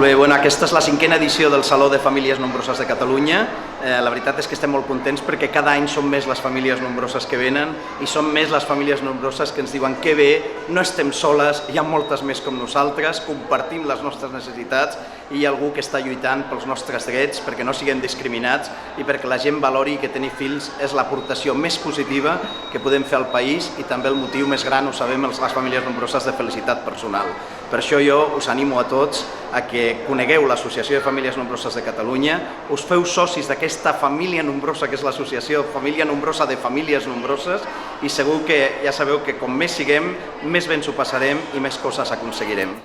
Molt bé, bueno, aquesta és la 5a edició del Saló de Famílies Nombroses de Catalunya. La veritat és que estem molt contents perquè cada any són més les famílies nombroses que venen i són més les famílies nombroses que ens diuen que bé, no estem soles, hi ha moltes més com nosaltres, compartim les nostres necessitats i hi ha algú que està lluitant pels nostres drets perquè no siguem discriminats i perquè la gent valori que tenir fills és l'aportació més positiva que podem fer al país i també el motiu més gran, ho sabem, les famílies nombroses de felicitat personal. Per això jo us animo a tots a que conegueu l'Associació de Famílies Nombroses de Catalunya, us feu socis d'aquesta família nombrosa que és l'Associació Família Nombrosa de Famílies Nombroses i segur que ja sabeu que com més siguem, més bé ens ho passarem i més coses aconseguirem.